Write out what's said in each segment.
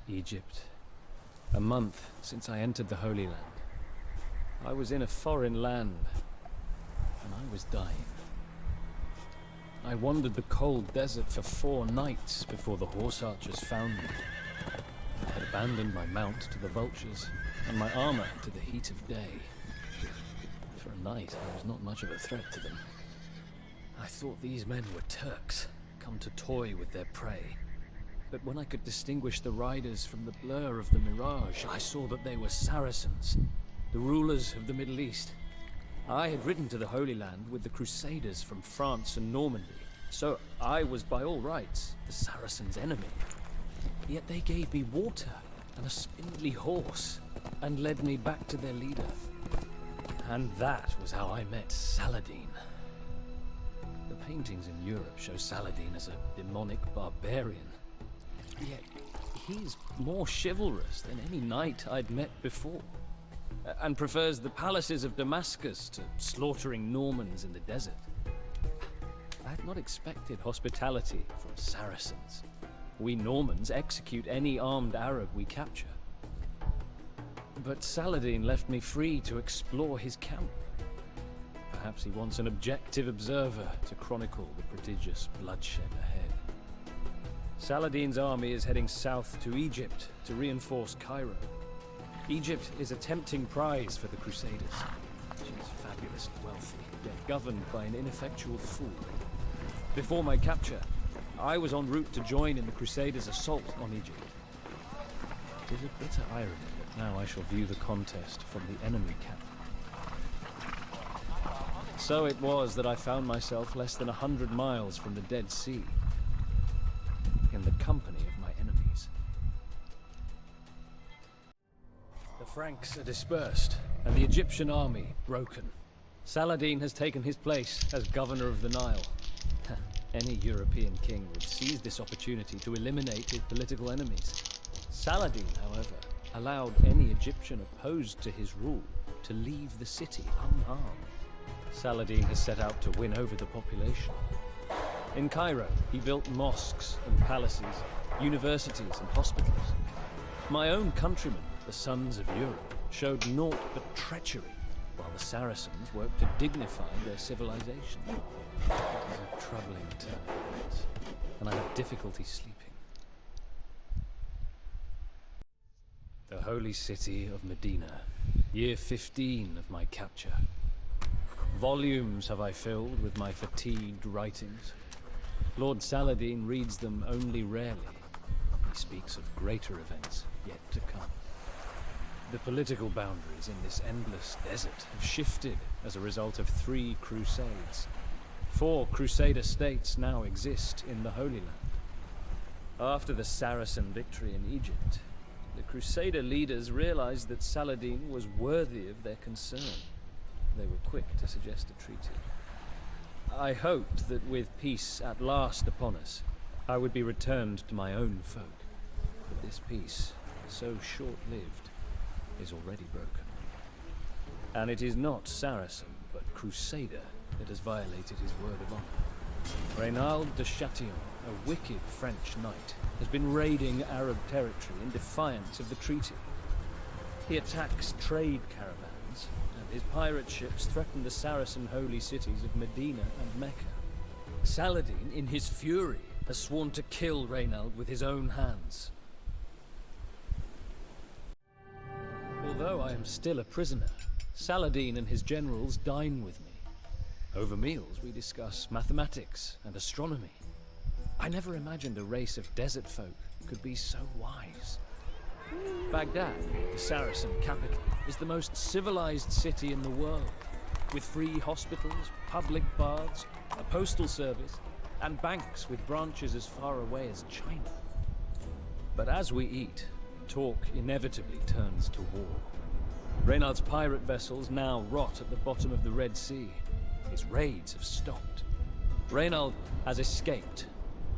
Egypt. A month since I entered the Holy Land. I was in a foreign land, and I was dying. I wandered the cold desert for 4 nights before the horse archers found me. I had abandoned my mount to the vultures, and my armor to the heat of day. For a night, I was not much of a threat to them. I thought these men were Turks, come to toy with their prey. But when I could distinguish the riders from the blur of the mirage, I saw that they were Saracens, the rulers of the Middle East. I had ridden to the Holy Land with the Crusaders from France and Normandy, so I was by all rights the Saracens' enemy. Yet they gave me water and a spindly horse, and led me back to their leader. And that was how I met Saladin. The paintings in Europe show Saladin as a demonic barbarian. Yet he's more chivalrous than any knight I'd met before, and prefers the palaces of Damascus to slaughtering Normans in the desert. I had not expected hospitality from Saracens. We Normans execute any armed Arab we capture. But Saladin left me free to explore his camp. Perhaps he wants an objective observer to chronicle the prodigious bloodshed ahead. Saladin's army is heading south to Egypt to reinforce Cairo. Egypt is a tempting prize for the Crusaders. She is fabulously wealthy, yet governed by an ineffectual fool. Before my capture, I was en route to join in the Crusaders' assault on Egypt. It is a bitter irony that now I shall view the contest from the enemy camp. So it was that I found myself less than 100 miles from the Dead Sea, in the company of my enemies. The Franks are dispersed, and the Egyptian army broken. Saladin has taken his place as governor of the Nile. Any European king would seize this opportunity to eliminate his political enemies. Saladin, however, allowed any Egyptian opposed to his rule to leave the city unharmed. Saladin has set out to win over the population. In Cairo, he built mosques and palaces, universities and hospitals. My own countrymen, the sons of Europe, showed naught but treachery, while the Saracens worked to dignify their civilization. It is a troubling turn of events, and I have difficulty sleeping. The holy city of Medina, year 15 of my capture. Volumes have I filled with my fatigued writings. Lord Saladin reads them only rarely. He speaks of greater events yet to come. The political boundaries in this endless desert have shifted as a result of 3 crusades. 4 Crusader states now exist in the Holy Land. After the Saracen victory in Egypt, the Crusader leaders realized that Saladin was worthy of their concern. They were quick to suggest a treaty. I hoped that with peace at last upon us, I would be returned to my own folk. But this peace, so short-lived, is already broken. And it is not Saracen, but Crusader that has violated his word of honor. Reynald de Chatillon, a wicked French knight, has been raiding Arab territory in defiance of the treaty. He attacks trade caravans, and his pirate ships threaten the Saracen holy cities of Medina and Mecca. Saladin, in his fury, has sworn to kill Reynald with his own hands. Although I am still a prisoner, Saladin and his generals dine with me. Over meals, we discuss mathematics and astronomy. I never imagined a race of desert folk could be so wise. Baghdad, the Saracen capital, is the most civilized city in the world, with free hospitals, public baths, a postal service, and banks with branches as far away as China. But as we eat, talk inevitably turns to war. Reynald's pirate vessels now rot at the bottom of the Red Sea. His raids have stopped. Reynald has escaped,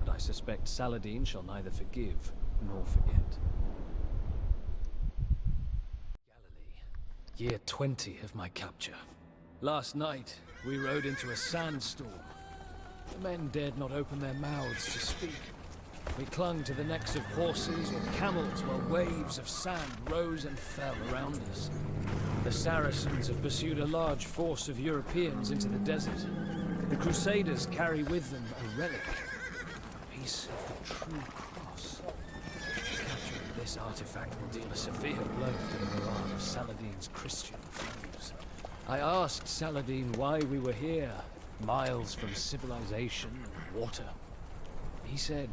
but I suspect Saladin shall neither forgive nor forget. Galilee, year 20 of my capture. Last night, we rode into a sandstorm. The men dared not open their mouths to speak. We clung to the necks of horses or camels while waves of sand rose and fell around us. The Saracens have pursued a large force of Europeans into the desert. The Crusaders carry with them a relic, a piece of the true cross. Capturing this artifact will deal a severe blow to the morale of Saladin's Christian foes. I asked Saladin why we were here, miles from civilization and water. He said,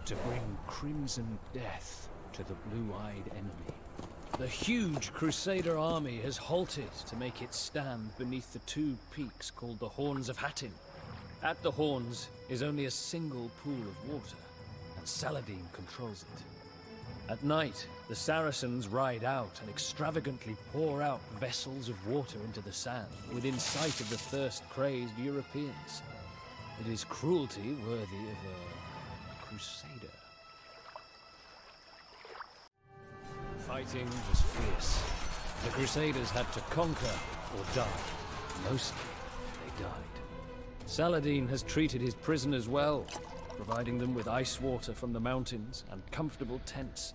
to bring crimson death to the blue-eyed enemy. The huge Crusader army has halted to make its stand beneath the two peaks called the Horns of Hattin. At the Horns is only a single pool of water, and Saladin controls it. At night, the Saracens ride out and extravagantly pour out vessels of water into the sand, within sight of the thirst-crazed Europeans. It is cruelty worthy of a crusader. Fighting was fierce. The Crusaders had to conquer or die. Mostly, they died. Saladin has treated his prisoners well, providing them with ice water from the mountains and comfortable tents.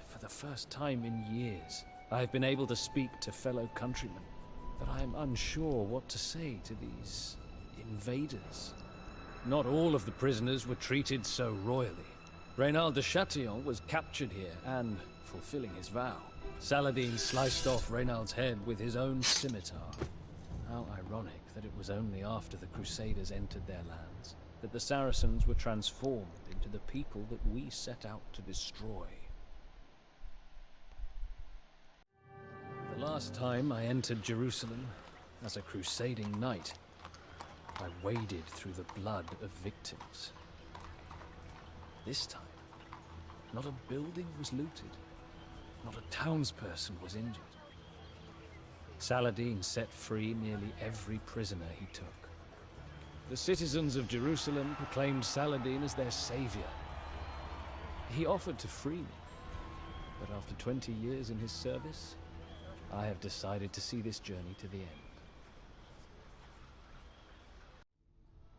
For the first time in years, I have been able to speak to fellow countrymen, but I am unsure what to say to these invaders. Not all of the prisoners were treated so royally. Reynald de Chatillon was captured here and, fulfilling his vow, Saladin sliced off Reynald's head with his own scimitar. How ironic that it was only after the Crusaders entered their lands that the Saracens were transformed into the people that we set out to destroy. The last time I entered Jerusalem as a crusading knight, I waded through the blood of victims. This time, not a building was looted, not a townsperson was injured. Saladin set free nearly every prisoner he took. The citizens of Jerusalem proclaimed Saladin as their savior. He offered to free me, but after 20 years in his service, I have decided to see this journey to the end.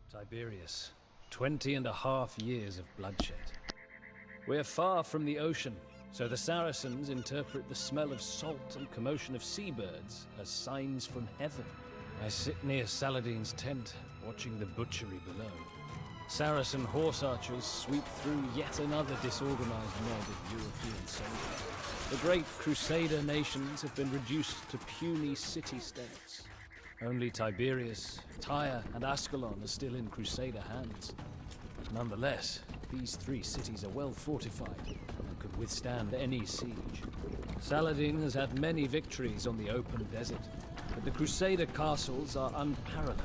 Tiberius, 20.5 years of bloodshed. We're far from the ocean, so the Saracens interpret the smell of salt and commotion of seabirds as signs from heaven. I sit near Saladin's tent, watching the butchery below. Saracen horse archers sweep through yet another disorganized mob of European soldiers. The great Crusader nations have been reduced to puny city-states. Only Tiberias, Tyre, and Ascalon are still in Crusader hands. Nonetheless, these three cities are well fortified and could withstand any siege. Saladin has had many victories on the open desert, but the Crusader castles are unparalleled.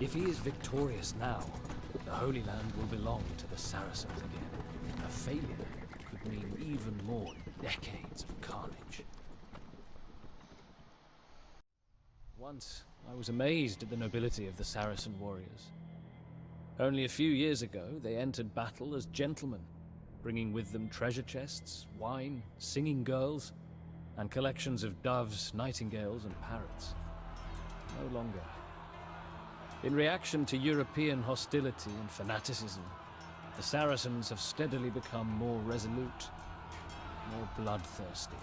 If he is victorious now, the Holy Land will belong to the Saracens again. A failure could mean even more decades of carnage. Once, I was amazed at the nobility of the Saracen warriors. Only a few years ago, they entered battle as gentlemen, bringing with them treasure chests, wine, singing girls, and collections of doves, nightingales, and parrots. No longer. In reaction to European hostility and fanaticism, the Saracens have steadily become more resolute, more bloodthirsty.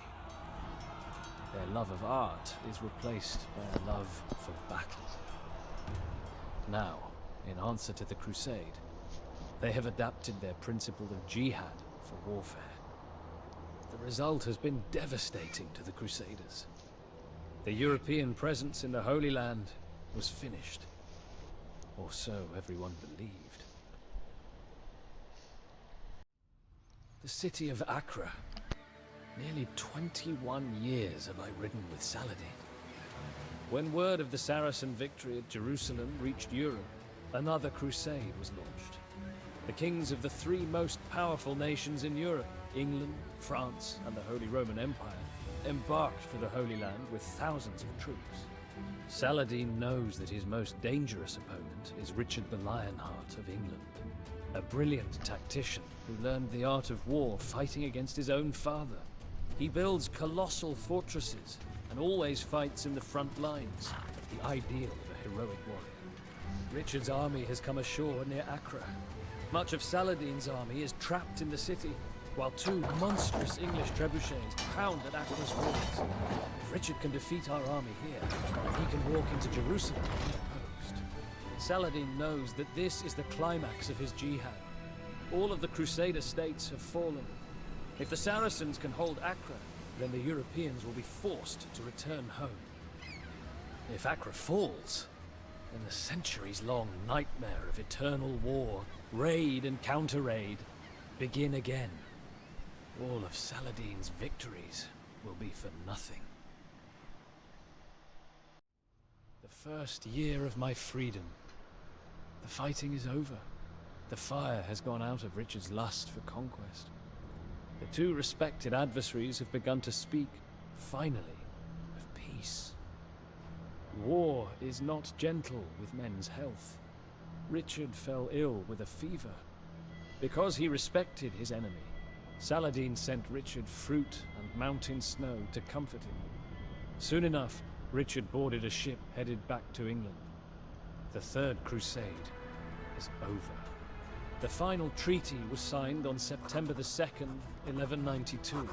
Their love of art is replaced by a love for battle. Now, in answer to the Crusade, they have adapted their principle of jihad for warfare. The result has been devastating to the Crusaders. The European presence in the Holy Land was finished, or so everyone believed. The city of Acre. Nearly 21 years have I ridden with Saladin. When word of the Saracen victory at Jerusalem reached Europe, another crusade was launched. The kings of the three most powerful nations in Europe, England, France, and the Holy Roman Empire, embarked for the Holy Land with thousands of troops. Saladin knows that his most dangerous opponent is Richard the Lionheart of England, a brilliant tactician who learned the art of war fighting against his own father. He builds colossal fortresses and always fights in the front lines, the ideal of a heroic warrior. Richard's army has come ashore near Acre. Much of Saladin's army is trapped in the city, while two monstrous English trebuchets pound at Acre's walls. If Richard can defeat our army here, then he can walk into Jerusalem unopposed. Saladin knows that this is the climax of his jihad. All of the Crusader states have fallen. If the Saracens can hold Acre, then the Europeans will be forced to return home. If Acre falls, then the centuries-long nightmare of eternal war, raid and counter-raid, begin again. All of Saladin's victories will be for nothing. The first year of my freedom. The fighting is over. The fire has gone out of Richard's lust for conquest. The two respected adversaries have begun to speak, finally, of peace. War is not gentle with men's health. Richard fell ill with a fever. Because he respected his enemy, Saladin sent Richard fruit and mountain snow to comfort him. Soon enough, Richard boarded a ship headed back to England. The Third Crusade is over. The final treaty was signed on September the 2nd, 1192.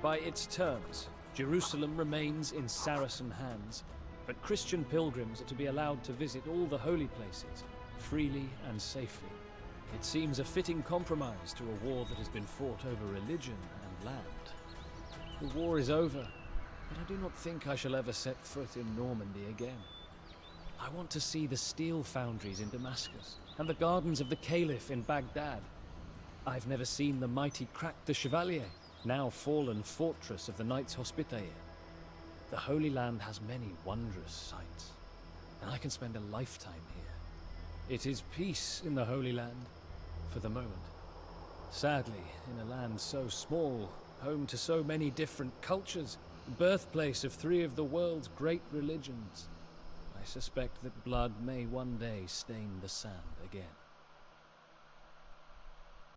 By its terms, Jerusalem remains in Saracen hands, but Christian pilgrims are to be allowed to visit all the holy places, freely and safely. It seems a fitting compromise to a war that has been fought over religion and land. The war is over, but I do not think I shall ever set foot in Normandy again. I want to see the steel foundries in Damascus, and the gardens of the Caliph in Baghdad. I've never seen the mighty Crac de Chevalier, now fallen fortress of the Knights Hospitaller. The Holy Land has many wondrous sights, and I can spend a lifetime here. It is peace in the Holy Land, for the moment. Sadly, in a land so small, home to so many different cultures, birthplace of three of the world's great religions, I suspect that blood may one day stain the sand again.